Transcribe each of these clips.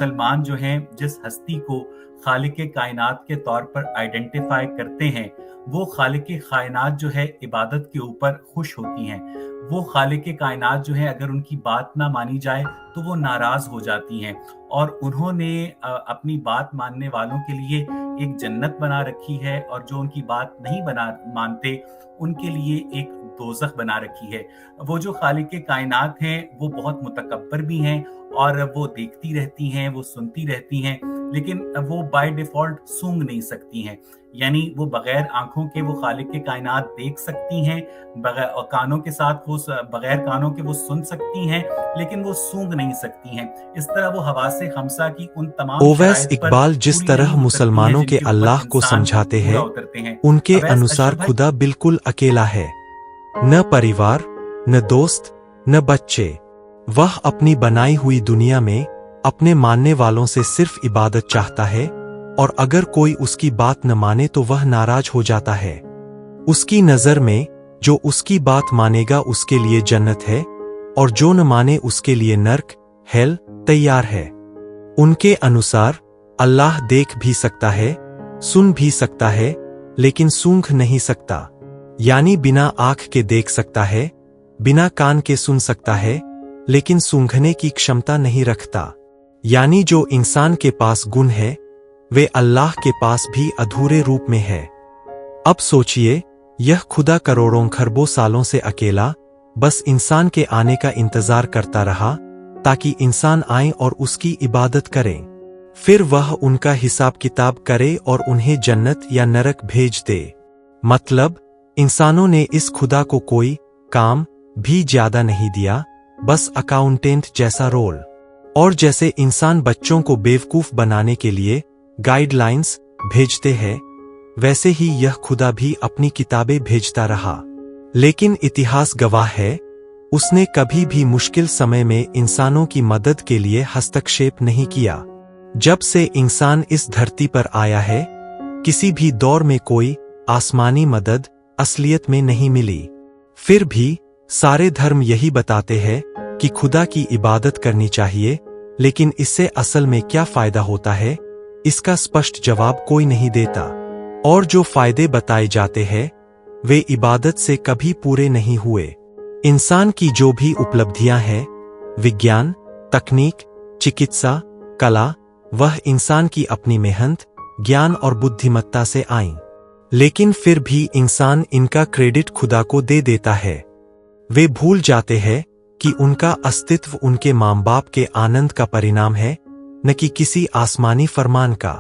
मुसलमान जो हैं जिस हस्ती को खालिक कायनात के तौर पर आइडेंटिफाई करते हैं, वो खालिक कायनात जो है इबादत के ऊपर खुश होती हैं। वो खालिक कायनात जो है अगर उनकी बात ना मानी जाए तो वो नाराज हो जाती हैं, और उन्होंने अपनी बात मानने वालों के लिए एक जन्नत बना रखी है, और जो उनकी बात नहीं मानते उनके लिए एक दोज़ख बना रखी है। वो जो खालिक कायनात हैं वो बहुत मुतकब्बर भी हैं, और वो देखती रहती हैं, वो सुनती रहती हैं, लेकिन वो बाय डिफ़ॉल्ट सूंघ नहीं सकती हैं। यानी वो बगैर आँखों के वो खालिक कायनात देख सकती हैं, बगैर कानों के साथ वो बगैर कानों के वो सुन सकती हैं, लेकिन वो सूंघ नहीं सकती हैं। इस तरह वो हवासे खमसा की उन तमाम ओवैस शराइत पर इकबाल जिस पूरी तरह नहीं उतरती हैं मुसलमानों के जिनके ऊपर अल्लाह को इंसान समझाते पूरा हैं, उतरते हैं। उनके अवैस अनुसार अशरफ भाई, खुदा बिल्कुल अकेला है, न परिवार, न दोस्त, न बच्चे। वह अपनी बनाई हुई दुनिया में अपने मानने वालों से सिर्फ इबादत चाहता है, और अगर कोई उसकी बात न माने तो वह नाराज हो जाता है। उसकी नजर में जो उसकी बात मानेगा उसके लिए जन्नत है, और जो न माने उसके लिए नर्क, हेल तैयार है। उनके अनुसार अल्लाह देख भी सकता है, सुन भी सकता है, लेकिन सूंघ नहीं सकता। यानी बिना आंख के देख सकता है, बिना कान के सुन सकता है, लेकिन सूंघने की क्षमता नहीं रखता। यानी जो इंसान के पास गुण है वे अल्लाह के पास भी अधूरे रूप में है। अब सोचिए, यह खुदा करोड़ों खरबों सालों से अकेला बस इंसान के आने का इंतजार करता रहा ताकि इंसान आए और उसकी इबादत करें। फिर वह उनका हिसाब किताब करे और उन्हें जन्नत या नरक भेज दे। मतलब इंसानों ने इस खुदा को कोई काम भी ज्यादा नहीं दिया, बस अकाउंटेंट जैसा रोल। और जैसे इंसान बच्चों को बेवकूफ बनाने के लिए गाइडलाइंस भेजते हैं, वैसे ही यह खुदा भी अपनी किताबें भेजता रहा। लेकिन इतिहास गवाह है, उसने कभी भी मुश्किल समय में इंसानों की मदद के लिए हस्तक्षेप नहीं किया। जब से इंसान इस धरती पर आया है, किसी भी दौर में कोई आसमानी मदद असलियत में नहीं मिली। फिर भी सारे धर्म यही बताते हैं कि खुदा की इबादत करनी चाहिए, लेकिन इससे असल में क्या फायदा होता है, इसका स्पष्ट जवाब कोई नहीं देता। और जो फायदे बताए जाते हैं वे इबादत से कभी पूरे नहीं हुए। इंसान की जो भी उपलब्धियां हैं, विज्ञान, तकनीक, चिकित्सा, कला, वह इंसान की अपनी मेहनत, ज्ञान और बुद्धिमत्ता से आईं। लेकिन फिर भी इंसान इनका क्रेडिट खुदा को दे देता है। वे भूल जाते हैं कि उनका अस्तित्व उनके माँ बाप के आनंद का परिणाम है, न कि किसी आसमानी फरमान का।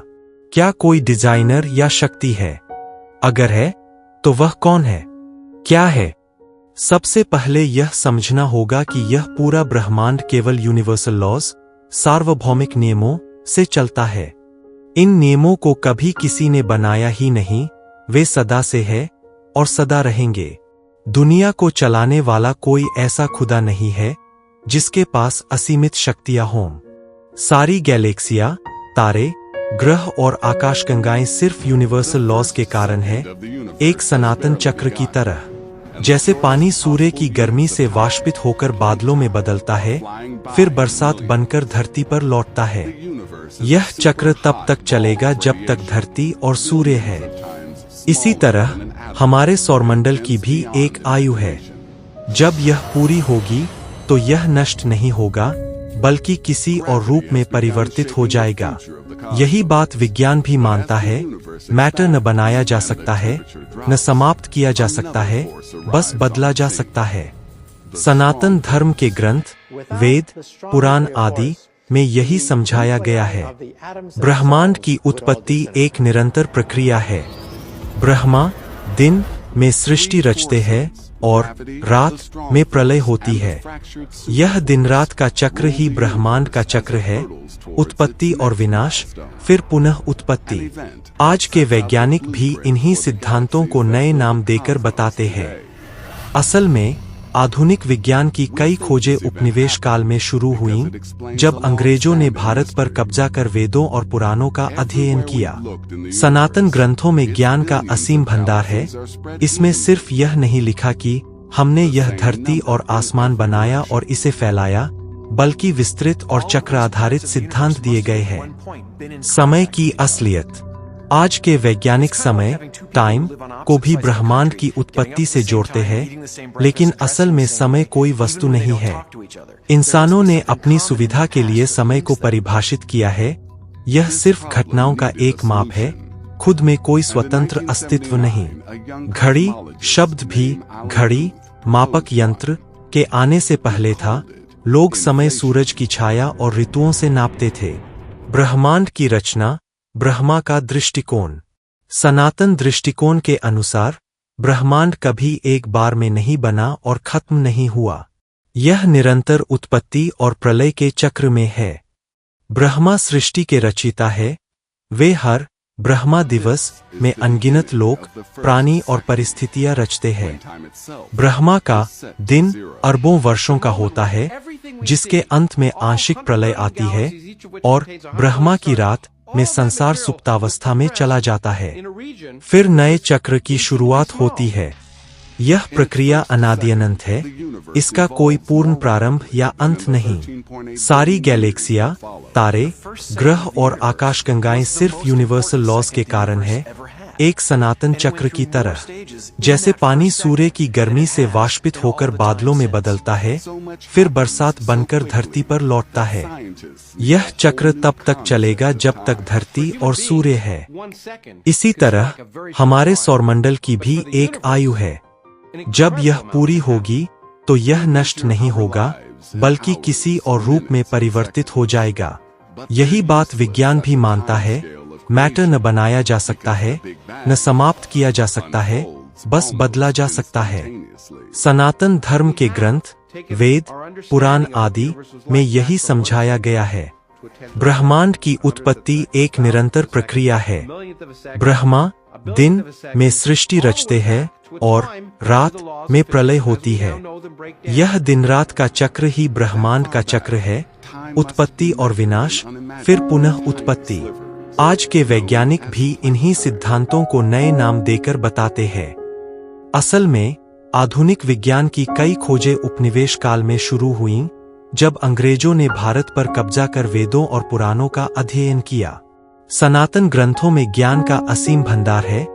क्या कोई डिजाइनर या शक्ति है? अगर है तो वह कौन है? क्या है? सबसे पहले यह समझना होगा कि यह पूरा ब्रह्मांड केवल यूनिवर्सल लॉज, सार्वभौमिक नियमों से चलता है। इन नियमों को कभी किसी ने बनाया ही नहीं, वे सदा से है और सदा रहेंगे। दुनिया को चलाने वाला कोई ऐसा खुदा नहीं है जिसके पास असीमित शक्तियां हों। सारी गैलेक्सियां, तारे, ग्रह और आकाशगंगाएं सिर्फ यूनिवर्सल लॉज के कारण है, एक सनातन चक्र की तरह। जैसे पानी सूर्य की गर्मी से वाष्पित होकर बादलों में बदलता है, फिर बरसात बनकर धरती पर लौटता है। यह चक्र तब तक चलेगा जब तक धरती और सूर्य है। इसी तरह हमारे सौरमंडल की भी एक आयु है। जब यह पूरी होगी तो यह नष्ट नहीं होगा, बल्कि किसी और रूप में परिवर्तित हो जाएगा। यही बात विज्ञान भी मानता है। मैटर न बनाया जा सकता है, न समाप्त किया जा सकता है, बस बदला जा सकता है। सनातन धर्म के ग्रंथ, वेद, पुराण आदि में यही समझाया गया है। ब्रह्मांड की उत्पत्ति एक निरंतर प्रक्रिया है। ब्रह्मा दिन में सृष्टि रचते हैं और रात में प्रलय होती है। यह दिन रात का चक्र ही ब्रह्मांड का चक्र है, उत्पत्ति और विनाश, फिर पुनः उत्पत्ति। आज के वैज्ञानिक भी इन्हीं सिद्धांतों को नए नाम देकर बताते हैं। असल में आधुनिक विज्ञान की कई खोजें उपनिवेश काल में शुरू हुईं, जब अंग्रेजों ने भारत पर कब्जा कर वेदों और पुराणों का अध्ययन किया। सनातन ग्रंथों में ज्ञान का असीम भंडार है। इसमें सिर्फ यह नहीं लिखा कि हमने यह धरती और आसमान बनाया और इसे फैलाया, बल्कि विस्तृत और चक्र आधारित सिद्धांत दिए गए हैं। समय की असलियत। आज के वैज्ञानिक समय टाइम को भी ब्रह्मांड की उत्पत्ति से जोड़ते हैं, लेकिन असल में समय कोई वस्तु नहीं है। इंसानों ने अपनी सुविधा के लिए समय को परिभाषित किया है। यह सिर्फ घटनाओं का एक माप है, खुद में कोई स्वतंत्र अस्तित्व नहीं। घड़ी शब्द भी घड़ी मापक यंत्र के आने से पहले था। लोग समय सूरज की छाया और ऋतुओं से नापते थे। ब्रह्मांड की रचना। ब्रह्मा का दृष्टिकोण। सनातन दृष्टिकोण के अनुसार ब्रह्मांड कभी एक बार में नहीं बना और खत्म नहीं हुआ। यह निरंतर उत्पत्ति और प्रलय के चक्र में है। ब्रह्मा सृष्टि के रचयिता है। वे हर ब्रह्मा दिवस में अनगिनत लोक, प्राणी और परिस्थितियां रचते हैं। ब्रह्मा का दिन अरबों वर्षों का होता है, जिसके अंत में आंशिक प्रलय आती है, और ब्रह्मा की रात में संसार सुप्तावस्था में चला जाता है। फिर नए चक्र की शुरुआत होती है। यह प्रक्रिया अनादि अनंत है। इसका कोई पूर्ण प्रारंभ या अंत नहीं। सारी गैलेक्सियां, तारे, ग्रह और आकाशगंगाएं सिर्फ यूनिवर्सल लॉज के कारण है, एक सनातन चक्र की तरह। जैसे पानी सूर्य की गर्मी से वाष्पित होकर बादलों में बदलता है, फिर बरसात बनकर धरती पर लौटता है। यह चक्र तब तक चलेगा जब तक धरती और सूर्य है। इसी तरह हमारे सौरमंडल की भी एक आयु है। जब यह पूरी होगी तो यह नष्ट नहीं होगा, बल्कि किसी और रूप में परिवर्तित हो जाएगा। यही बात विज्ञान भी मानता है। मैटर न बनाया जा सकता है, न समाप्त किया जा सकता है, बस बदला जा सकता है। सनातन धर्म के ग्रंथ, वेद, पुराण आदि में यही समझाया गया है। ब्रह्मांड की उत्पत्ति एक निरंतर प्रक्रिया है। ब्रह्मा दिन में सृष्टि रचते हैं और रात में प्रलय होती है। यह दिन रात का चक्र ही ब्रह्मांड का चक्र है। उत्पत्ति और विनाश, फिर पुनः उत्पत्ति। आज के वैज्ञानिक भी इन्हीं सिद्धांतों को नए नाम देकर बताते हैं। असल में आधुनिक विज्ञान की कई खोजें उपनिवेश काल में शुरू हुईं, जब अंग्रेजों ने भारत पर कब्जा कर वेदों और पुराणों का अध्ययन किया। सनातन ग्रंथों में ज्ञान का असीम भंडार है।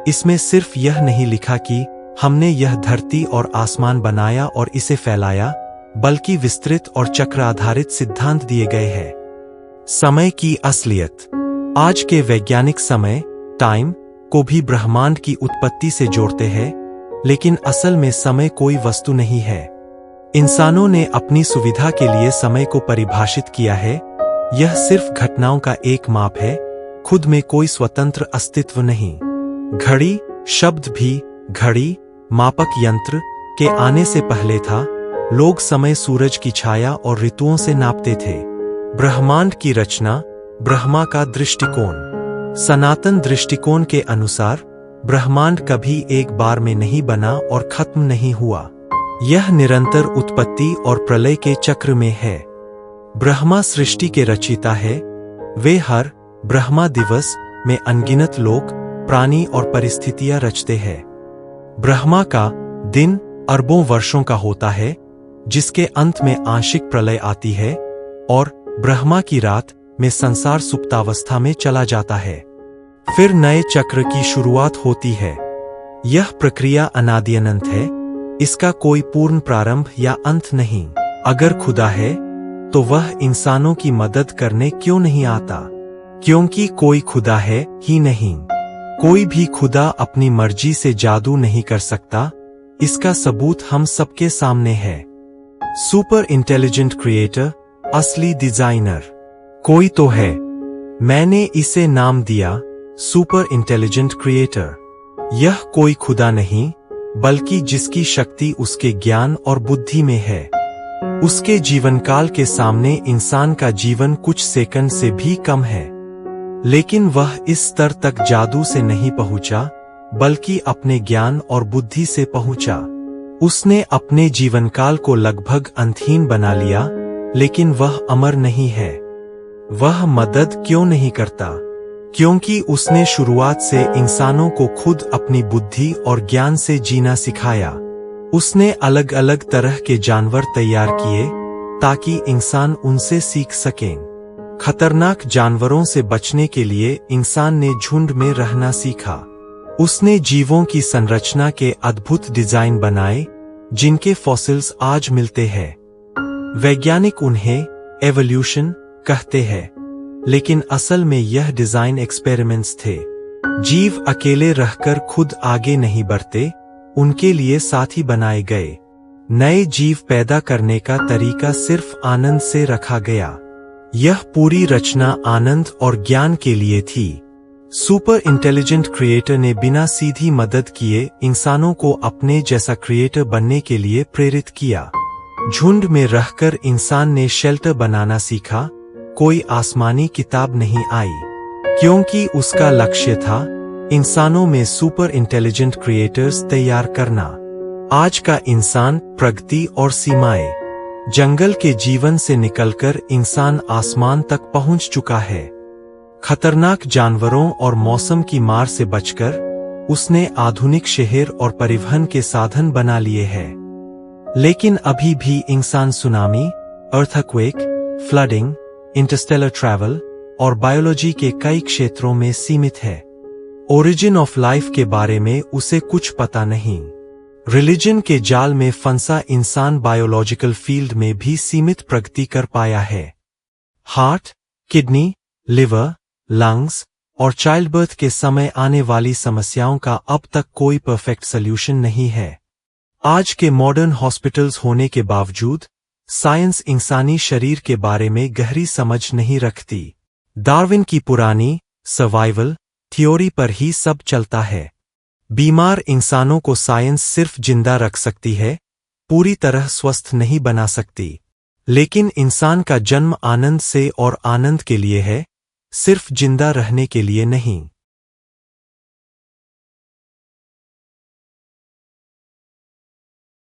इसमें सिर्फ यह नहीं लिखा कि हमने यह धरती और आसमान बनाया और इसे फैलाया, बल्कि विस्तृत और चक्र आधारित सिद्धांत दिए गए हैं। समय की असलियत। आज के वैज्ञानिक समय टाइम को भी ब्रह्मांड की उत्पत्ति से जोड़ते हैं, लेकिन असल में समय कोई वस्तु नहीं है। इंसानों ने अपनी सुविधा के लिए समय को परिभाषित किया है। यह सिर्फ घटनाओं का एक माप है, खुद में कोई स्वतंत्र अस्तित्व नहीं। घड़ी शब्द भी घड़ी मापक यंत्र के आने से पहले था। लोग समय सूरज की छाया और ऋतुओं से नापते थे। ब्रह्मांड की रचना। ब्रह्मा का दृष्टिकोण। सनातन दृष्टिकोण के अनुसार ब्रह्मांड कभी एक बार में नहीं बना और खत्म नहीं हुआ। यह निरंतर उत्पत्ति और प्रलय के चक्र में है। ब्रह्मा सृष्टि के रचयिता है। वे हर ब्रह्मा दिवस में अनगिनत लोक, प्राणी और परिस्थितियां रचते हैं। ब्रह्मा का दिन अरबों वर्षों का होता है, जिसके अंत में आंशिक प्रलय आती है, और ब्रह्मा की रात में संसार सुप्तावस्था में चला जाता है। फिर नए चक्र की शुरुआत होती है। यह प्रक्रिया अनादि अनंत है। इसका कोई पूर्ण प्रारंभ या अंत नहीं। अगर खुदा है तो वह इंसानों की मदद करने क्यों नहीं आता? क्योंकि कोई खुदा है ही नहीं। कोई भी खुदा अपनी मर्जी से जादू नहीं कर सकता। इसका सबूत हम सबके सामने है। सुपर इंटेलिजेंट क्रिएटर, असली डिजाइनर कोई तो है। मैंने इसे नाम दिया सुपर इंटेलिजेंट क्रिएटर। यह कोई खुदा नहीं, बल्कि जिसकी शक्ति उसके ज्ञान और बुद्धि में है। उसके जीवनकाल के सामने इंसान का जीवन कुछ सेकंड से भी कम है, लेकिन वह इस स्तर तक जादू से नहीं पहुंचा, बल्कि अपने ज्ञान और बुद्धि से पहुंचा। उसने अपने जीवनकाल को लगभग अंतहीन बना लिया, लेकिन वह अमर नहीं है। वह मदद क्यों नहीं करता? क्योंकि उसने शुरुआत से इंसानों को खुद अपनी बुद्धि और ज्ञान से जीना सिखाया। उसने अलग अलग तरह के जानवर तैयार किए, ताकि इंसान उनसे सीख सकें। खतरनाक जानवरों से बचने के लिए इंसान ने झुंड में रहना सीखा। उसने जीवों की संरचना के अद्भुत डिजाइन बनाए जिनके फॉसिल्स आज मिलते हैं। वैज्ञानिक उन्हें एवोल्यूशन कहते हैं, लेकिन असल में यह डिजाइन एक्सपेरिमेंट्स थे। जीव अकेले रहकर खुद आगे नहीं बढ़ते, उनके लिए साथी बनाए गए। नए जीव पैदा करने का तरीका सिर्फ आनंद से रखा गया। यह पूरी रचना आनंद और ज्ञान के लिए थी। सुपर इंटेलिजेंट क्रिएटर ने बिना सीधी मदद किए इंसानों को अपने जैसा क्रिएटर बनने के लिए प्रेरित किया। झुंड में रहकर इंसान ने शेल्टर बनाना सीखा। कोई आसमानी किताब नहीं आई, क्योंकि उसका लक्ष्य था इंसानों में सुपर इंटेलिजेंट क्रिएटर्स तैयार करना। आज का इंसान प्रगति और सीमाएं, जंगल के जीवन से निकलकर इंसान आसमान तक पहुंच चुका है। खतरनाक जानवरों और मौसम की मार से बचकर उसने आधुनिक शहर और परिवहन के साधन बना लिए हैं। लेकिन अभी भी इंसान tsunami, earthquake, flooding, Interstellar travel और बायोलॉजी के कई क्षेत्रों में सीमित है। ओरिजिन ऑफ लाइफ के बारे में उसे कुछ पता नहीं। रिलीजन के जाल में फंसा इंसान बायोलॉजिकल फील्ड में भी सीमित प्रगति कर पाया है। हार्ट, किडनी, लिवर, लंग्स और चाइल्ड बर्थ के समय आने वाली समस्याओं का अब तक कोई परफेक्ट सॉल्यूशन नहीं है। आज के मॉडर्न हॉस्पिटल्स होने के बावजूद साइंस इंसानी शरीर के बारे में गहरी समझ नहीं रखती। डार्विन की पुरानी सर्वाइवल थ्योरी पर ही सब चलता है। बीमार इंसानों को साइंस सिर्फ जिंदा रख सकती है, पूरी तरह स्वस्थ नहीं बना सकती। लेकिन इंसान का जन्म आनंद से और आनंद के लिए है, सिर्फ जिंदा रहने के लिए नहीं।